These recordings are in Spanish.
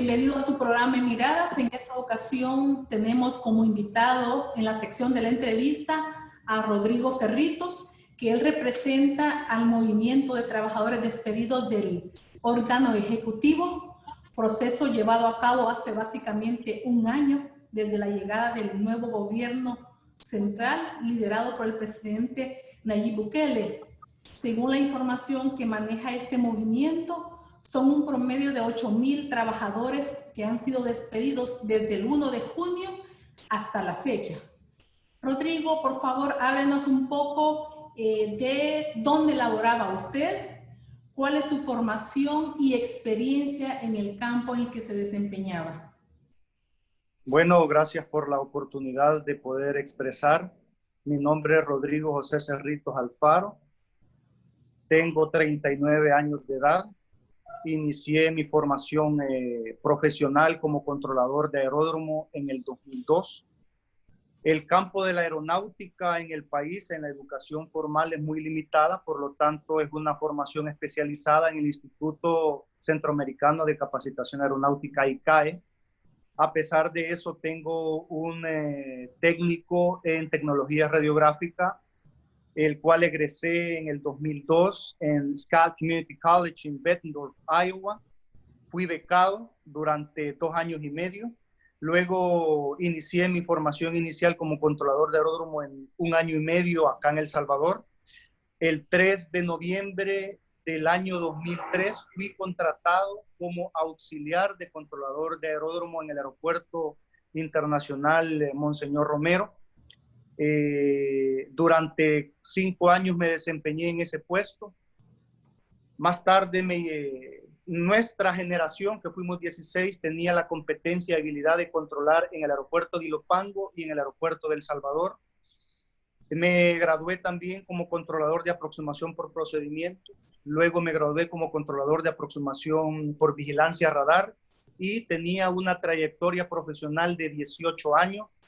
Bienvenido a su programa Miradas. En esta ocasión tenemos como invitado en la sección de la entrevista a Rodrigo Cerritos, que él representa al movimiento de trabajadores despedidos del órgano ejecutivo, proceso llevado a cabo hace básicamente un año desde la llegada del nuevo gobierno central liderado por el presidente Nayib Bukele. Según la información que maneja este movimiento, son un promedio de 8,000 trabajadores que han sido despedidos desde el 1 de junio hasta la fecha. Rodrigo, por favor, háblenos un poco de dónde laboraba usted, cuál es su formación y experiencia en el campo en el que se desempeñaba. Bueno, gracias por la oportunidad de poder expresar. Mi nombre es Rodrigo José Cerritos Alfaro. Tengo 39 años de edad. Inicié mi formación profesional como controlador de aeródromo en el 2002. El campo de la aeronáutica en el país, en la educación formal, es muy limitada, por lo tanto es una formación especializada en el Instituto Centroamericano de Capacitación Aeronáutica, ICAE. A pesar de eso, tengo un técnico en tecnología radiográfica, el cual egresé en el 2002 en Scott Community College en Bettendorf, Iowa. Fui becado durante 2 años y medio. Luego inicié mi formación inicial como controlador de aeródromo en 1 año y medio acá en El Salvador. El 3 de noviembre del año 2003 fui contratado como auxiliar de controlador de aeródromo en el Aeropuerto Internacional Monseñor Romero. Durante 5 años me desempeñé en ese puesto. Más tarde nuestra generación, que fuimos 16, tenía la competencia y habilidad de controlar en el aeropuerto de Ilopango y en el aeropuerto de El Salvador. Me gradué también como controlador de aproximación por procedimiento. Luego me gradué como controlador de aproximación por vigilancia radar y tenía una trayectoria profesional de 18 años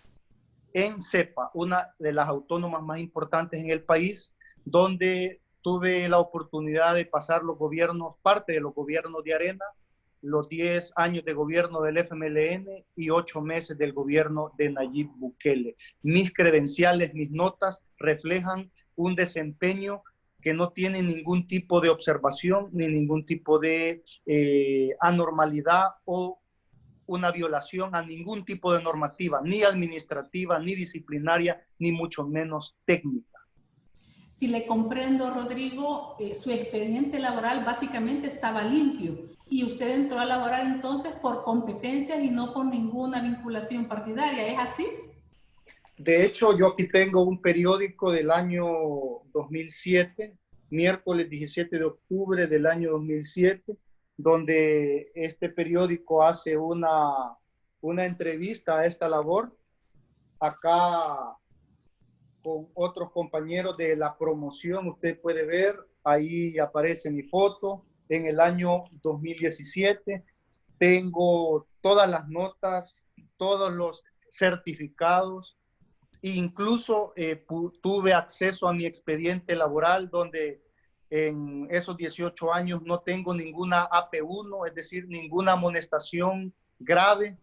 en CEPA, una de las autónomas más importantes en el país, donde tuve la oportunidad de pasar los gobiernos, parte de los gobiernos de Arena, los 10 años de gobierno del FMLN y 8 meses del gobierno de Nayib Bukele. Mis credenciales, mis notas reflejan un desempeño que no tiene ningún tipo de observación ni ningún tipo de anormalidad o una violación a ningún tipo de normativa, ni administrativa, ni disciplinaria, ni mucho menos técnica. Si le comprendo, Rodrigo, su expediente laboral básicamente estaba limpio y usted entró a laborar entonces por competencias y no por ninguna vinculación partidaria, ¿es así? De hecho, yo aquí tengo un periódico del año 2007, miércoles 17 de octubre del año 2007, donde este periódico hace una entrevista a esta labor, acá con otros compañeros de la promoción. Usted puede ver, ahí aparece mi foto, en el año 2017. Tengo todas las notas, todos los certificados, e incluso tuve acceso a mi expediente laboral, donde en esos 18 años no tengo ninguna AP1, es decir, ninguna amonestación grave.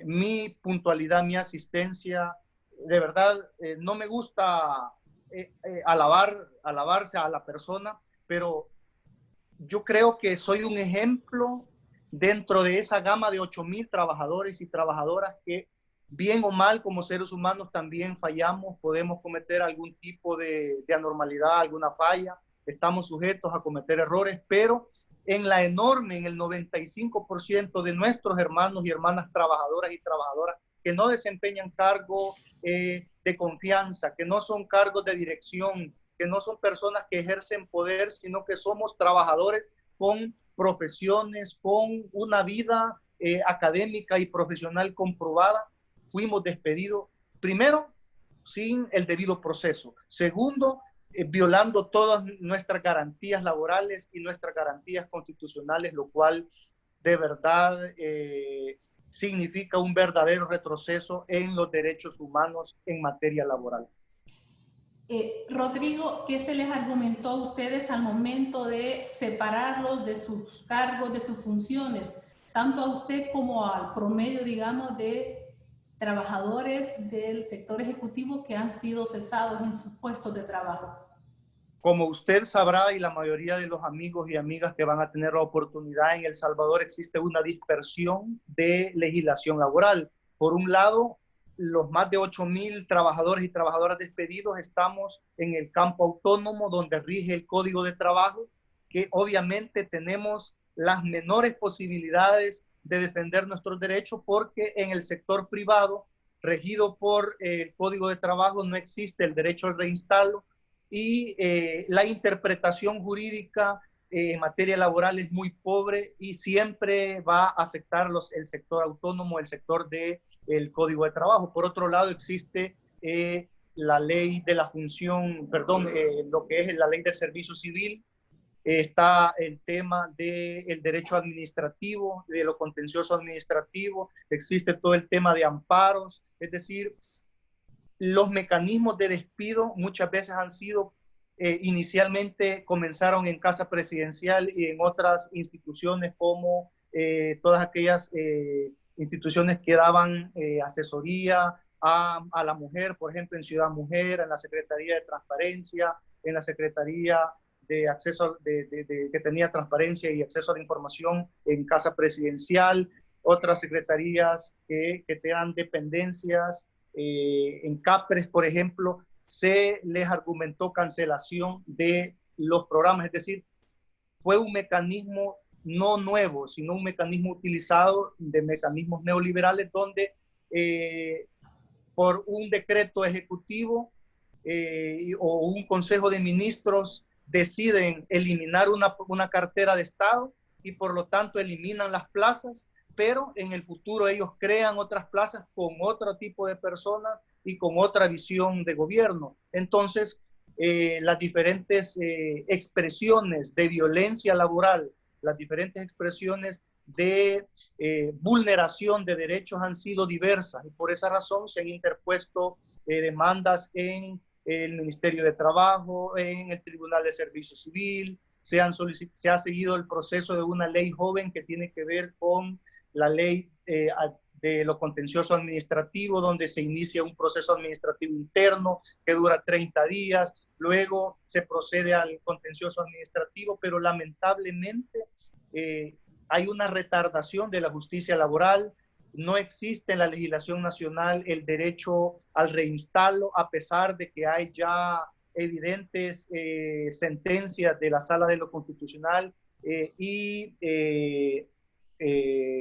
Mi puntualidad, mi asistencia, de verdad, no me gusta alabarse a la persona, pero yo creo que soy un ejemplo dentro de esa gama de 8,000 trabajadores y trabajadoras que, bien o mal, como seres humanos también fallamos, podemos cometer algún tipo de anormalidad, alguna falla, estamos sujetos a cometer errores, pero en el 95% de nuestros hermanos y hermanas trabajadoras y trabajadoras que no desempeñan cargo de confianza, que no son cargos de dirección, que no son personas que ejercen poder, sino que somos trabajadores con profesiones, con una vida académica y profesional comprobada, fuimos despedidos, primero, sin el debido proceso. Segundo, violando todas nuestras garantías laborales y nuestras garantías constitucionales, lo cual de verdad significa un verdadero retroceso en los derechos humanos en materia laboral. Rodrigo, ¿qué se les argumentó a ustedes al momento de separarlos de sus cargos, de sus funciones? tanto a usted como al promedio, digamos, de trabajadores del sector ejecutivo que han sido cesados en sus puestos de trabajo? Como usted sabrá y la mayoría de los amigos y amigas que van a tener la oportunidad, en El Salvador existe una dispersión de legislación laboral. Por un lado, los más de 8,000 trabajadores y trabajadoras despedidos estamos en el campo autónomo donde rige el Código de Trabajo, que obviamente tenemos las menores posibilidades de defender nuestros derechos porque en el sector privado, regido por el Código de Trabajo, no existe el derecho al reinstalo, y la interpretación jurídica en materia laboral es muy pobre y siempre va a afectar el sector autónomo, el sector del Código de Trabajo. Por otro lado, existe la ley de la función, perdón, lo que es la ley del servicio civil. Está el tema del derecho administrativo, de lo contencioso administrativo, existe todo el tema de amparos, es decir, los mecanismos de despido muchas veces han sido, inicialmente comenzaron en Casa Presidencial y en otras instituciones como todas aquellas instituciones que daban asesoría a la mujer, por ejemplo, en Ciudad Mujer, en la Secretaría de Transparencia, en la Secretaría de Acceso, que tenía transparencia y acceso a la información en Casa Presidencial, otras secretarías que te dan dependencias. En CAPRES, por ejemplo, se les argumentó cancelación de los programas, es decir, fue un mecanismo no nuevo, sino un mecanismo utilizado de mecanismos neoliberales donde por un decreto ejecutivo o un consejo de ministros deciden eliminar una cartera de Estado y por lo tanto eliminan las plazas, pero en el futuro ellos crean otras plazas con otro tipo de personas y con otra visión de gobierno. Entonces, las diferentes expresiones de violencia laboral, las diferentes expresiones de vulneración de derechos han sido diversas y por esa razón se han interpuesto demandas en el Ministerio de Trabajo, en el Tribunal de Servicio Civil, se ha seguido el proceso de una ley joven que tiene que ver con la ley de lo contencioso administrativo, donde se inicia un proceso administrativo interno que dura 30 días, luego se procede al contencioso administrativo, pero lamentablemente hay una retardación de la justicia laboral, no existe en la legislación nacional el derecho al reinstalo, a pesar de que hay ya evidentes sentencias de la Sala de lo Constitucional y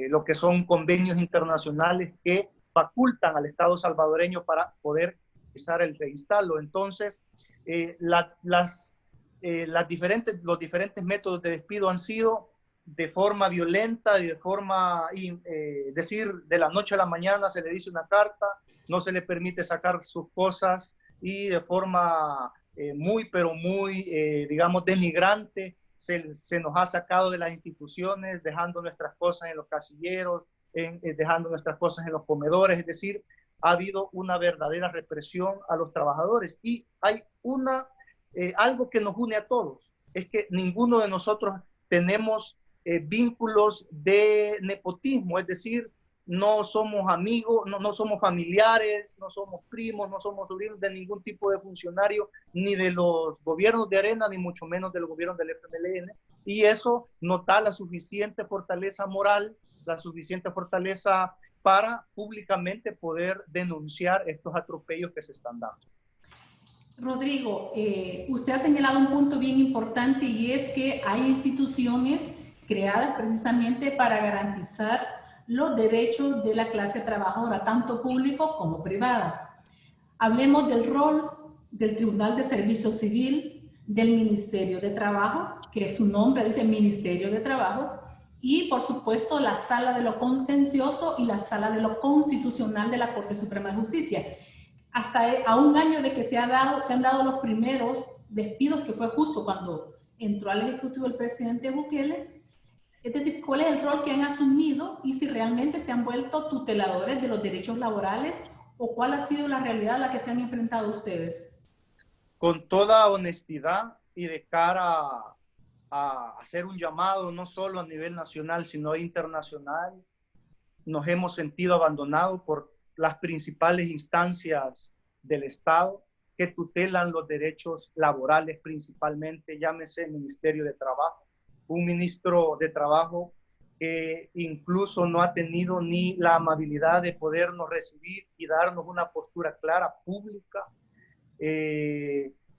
lo que son convenios internacionales que facultan al Estado salvadoreño para poder realizar el reinstalo. Entonces, los diferentes métodos de despido han sido de forma violenta y de forma, decir, de la noche a la mañana se le dice una carta, no se le permite sacar sus cosas y de forma muy, pero muy, digamos, denigrante, se nos ha sacado de las instituciones, dejando nuestras cosas en los casilleros, dejando nuestras cosas en los comedores, es decir, ha habido una verdadera represión a los trabajadores y hay algo que nos une a todos, es que ninguno de nosotros tenemos vínculos de nepotismo, es decir, no somos amigos, no somos familiares, no somos primos, no somos sobrinos de ningún tipo de funcionario, ni de los gobiernos de Arena, ni mucho menos de los gobiernos del FMLN, y eso nos da la suficiente fortaleza moral, la suficiente fortaleza para públicamente poder denunciar estos atropellos que se están dando. Rodrigo, usted ha señalado un punto bien importante y es que hay instituciones creadas precisamente para garantizar los derechos de la clase trabajadora, tanto público como privada. Hablemos del rol del Tribunal de Servicio Civil, del Ministerio de Trabajo, que su nombre dice Ministerio de Trabajo, y por supuesto la Sala de lo Contencioso y la Sala de lo Constitucional de la Corte Suprema de Justicia. Hasta a un año de que se han dado los primeros despidos, que fue justo cuando entró al Ejecutivo el presidente Bukele. Es decir, ¿cuál es el rol que han asumido y si realmente se han vuelto tuteladores de los derechos laborales o cuál ha sido la realidad a la que se han enfrentado ustedes? Con toda honestidad y de cara a hacer un llamado no solo a nivel nacional, sino internacional. Nos hemos sentido abandonados por las principales instancias del Estado que tutelan los derechos laborales principalmente, llámese Ministerio de Trabajo, un ministro de Trabajo que incluso no ha tenido ni la amabilidad de podernos recibir y darnos una postura clara, pública.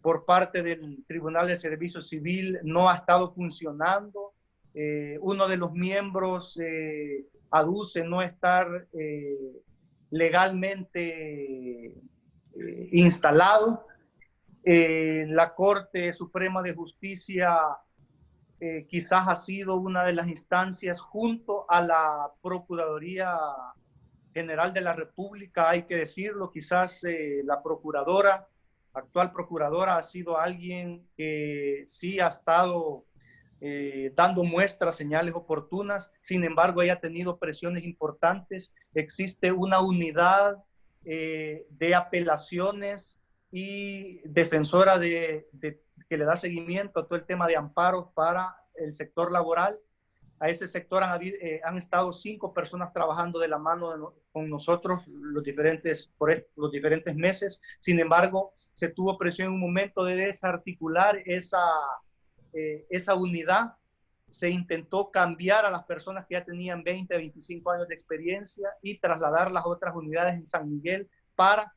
Por parte del Tribunal de Servicio Civil no ha estado funcionando. Uno de los miembros aduce no estar legalmente instalado. La Corte Suprema de Justicia quizás ha sido una de las instancias junto a la Procuraduría General de la República, hay que decirlo, quizás la procuradora, actual procuradora, ha sido alguien que sí ha estado dando muestras, señales oportunas. Sin embargo, ella ha tenido presiones importantes. Existe una unidad de apelaciones y defensora que le da seguimiento a todo el tema de amparos para el sector laboral. A ese sector han estado 5 personas trabajando de la mano con nosotros los diferentes meses. Sin embargo, se tuvo presión en un momento de desarticular esa unidad. Se intentó cambiar a las personas que ya tenían 20, 25 años de experiencia y trasladar las otras unidades en San Miguel para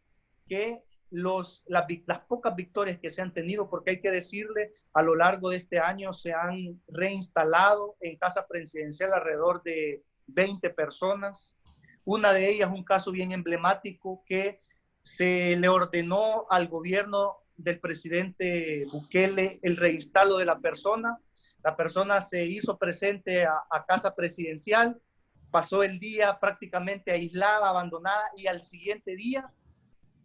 que las pocas victorias que se han tenido, porque hay que decirle, a lo largo de este año se han reinstalado en Casa Presidencial alrededor de 20 personas. Una de ellas, un caso bien emblemático, que se le ordenó al gobierno del presidente Bukele el reinstalo de la persona. La persona se hizo presente a Casa Presidencial, pasó el día prácticamente aislada, abandonada, y al siguiente día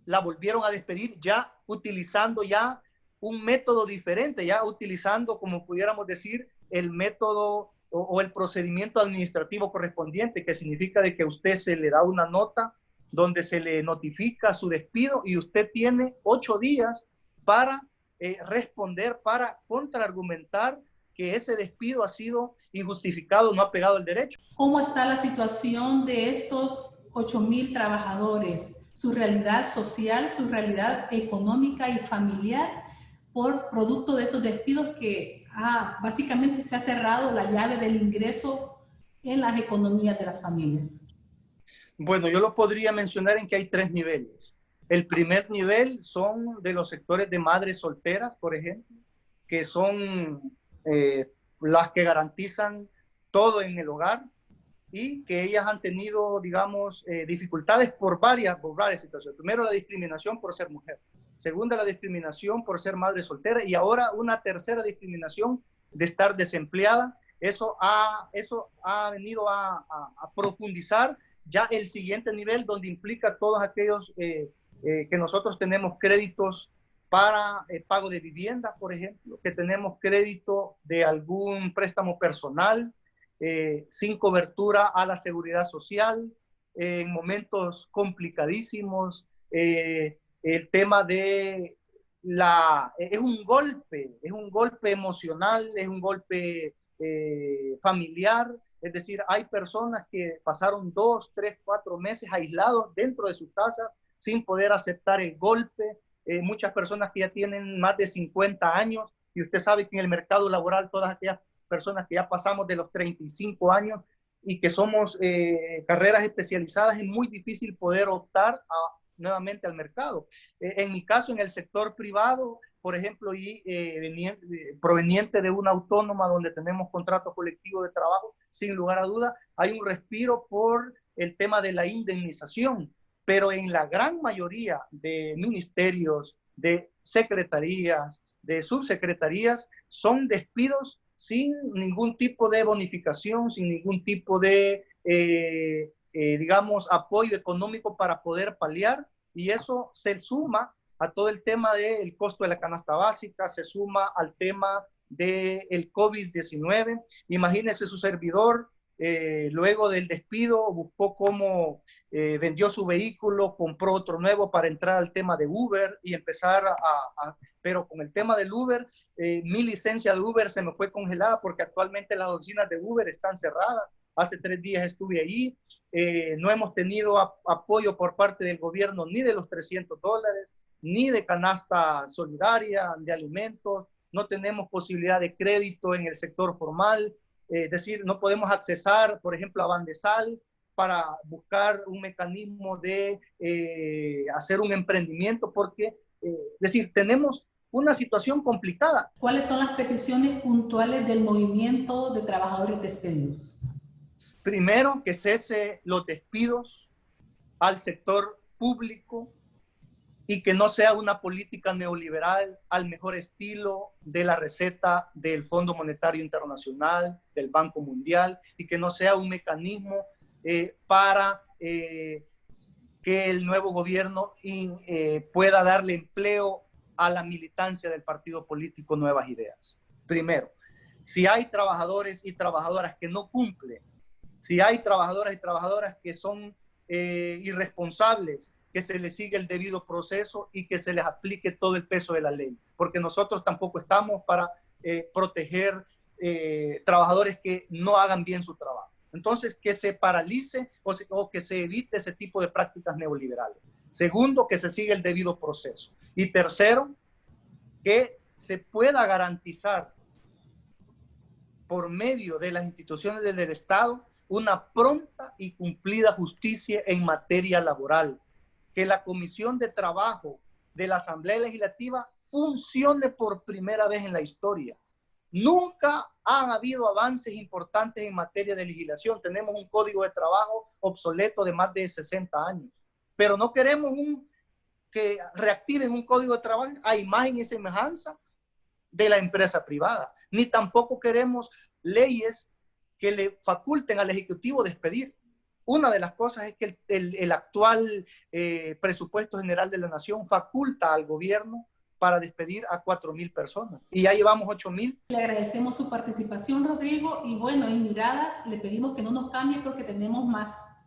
la volvieron a despedir, ya utilizando ya un método diferente, ya utilizando, como pudiéramos decir, el método o el procedimiento administrativo correspondiente, que significa de que a usted se le da una nota donde se le notifica su despido y usted tiene 8 días para responder, para contraargumentar que ese despido ha sido injustificado, no ha pegado el derecho. ¿Cómo está la situación de estos 8,000 trabajadores? Su realidad social, su realidad económica y familiar por producto de estos despidos que básicamente se ha cerrado la llave del ingreso en las economías de las familias. Bueno, yo lo podría mencionar en que hay 3 niveles. El primer nivel son de los sectores de madres solteras, por ejemplo, que son las que garantizan todo en el hogar, y que ellas han tenido, digamos, dificultades por varias situaciones. Primero, la discriminación por ser mujer. Segunda, la discriminación por ser madre soltera. Y ahora una tercera discriminación de estar desempleada. Eso ha venido a profundizar ya el siguiente nivel, donde implica todos aquellos que nosotros tenemos créditos para pago de vivienda, por ejemplo, que tenemos crédito de algún préstamo personal, sin cobertura a la seguridad social, en momentos complicadísimos. El tema de es un golpe emocional, es un golpe familiar. Es decir, hay personas que pasaron 2, 3, 4 meses aislados dentro de sus casas sin poder aceptar el golpe. Muchas personas que ya tienen más de 50 años, y usted sabe que en el mercado laboral todas aquellas personas que ya pasamos de los 35 años y que somos carreras especializadas, es muy difícil poder optar nuevamente al mercado. En mi caso, en el sector privado, por ejemplo, y proveniente de una autónoma donde tenemos contrato colectivo de trabajo, sin lugar a duda, hay un respiro por el tema de la indemnización, pero en la gran mayoría de ministerios, de secretarías, de subsecretarías, son despidos sin ningún tipo de bonificación, sin ningún tipo de, digamos, apoyo económico para poder paliar, y eso se suma a todo el tema del costo de la canasta básica, se suma al tema del COVID-19. Imagínese su servidor, luego del despido buscó cómo vendió su vehículo, compró otro nuevo para entrar al tema de Uber y empezar pero con el tema del Uber, mi licencia de Uber se me fue congelada porque actualmente las oficinas de Uber están cerradas. Hace 3 días estuve ahí. No hemos tenido apoyo por parte del gobierno ni de los $300, ni de canasta solidaria, de alimentos. No tenemos posibilidad de crédito en el sector formal. Es decir, no podemos accesar, por ejemplo, a Bandesal para buscar un mecanismo de hacer un emprendimiento porque, es decir, tenemos una situación complicada. ¿Cuáles son las peticiones puntuales del movimiento de trabajadores despedidos? Primero, que cese los despidos al sector público y que no sea una política neoliberal al mejor estilo de la receta del Fondo Monetario Internacional, del Banco Mundial, y que no sea un mecanismo para que el nuevo gobierno pueda darle empleo a la militancia del partido político Nuevas Ideas. Primero, si hay trabajadores y trabajadoras que no cumplen, si hay trabajadoras y trabajadoras que son irresponsables, que se les siga el debido proceso y que se les aplique todo el peso de la ley, porque nosotros tampoco estamos para proteger trabajadores que no hagan bien su trabajo. Entonces, que se paralice o que se evite ese tipo de prácticas neoliberales. Segundo, que se siga el debido proceso. Y tercero, que se pueda garantizar por medio de las instituciones del Estado una pronta y cumplida justicia en materia laboral. Que la Comisión de Trabajo de la Asamblea Legislativa funcione por primera vez en la historia. Nunca han habido avances importantes en materia de legislación. Tenemos un código de trabajo obsoleto de más de 60 años, pero no queremos que reactiven un código de trabajo a imagen y semejanza de la empresa privada, ni tampoco queremos leyes que le faculten al Ejecutivo despedir. Una de las cosas es que el actual presupuesto general de la Nación faculta al gobierno para despedir a 4,000 personas. Y ya llevamos 8,000. Le agradecemos su participación, Rodrigo. Y bueno, en Miradas le pedimos que no nos cambie porque tenemos más.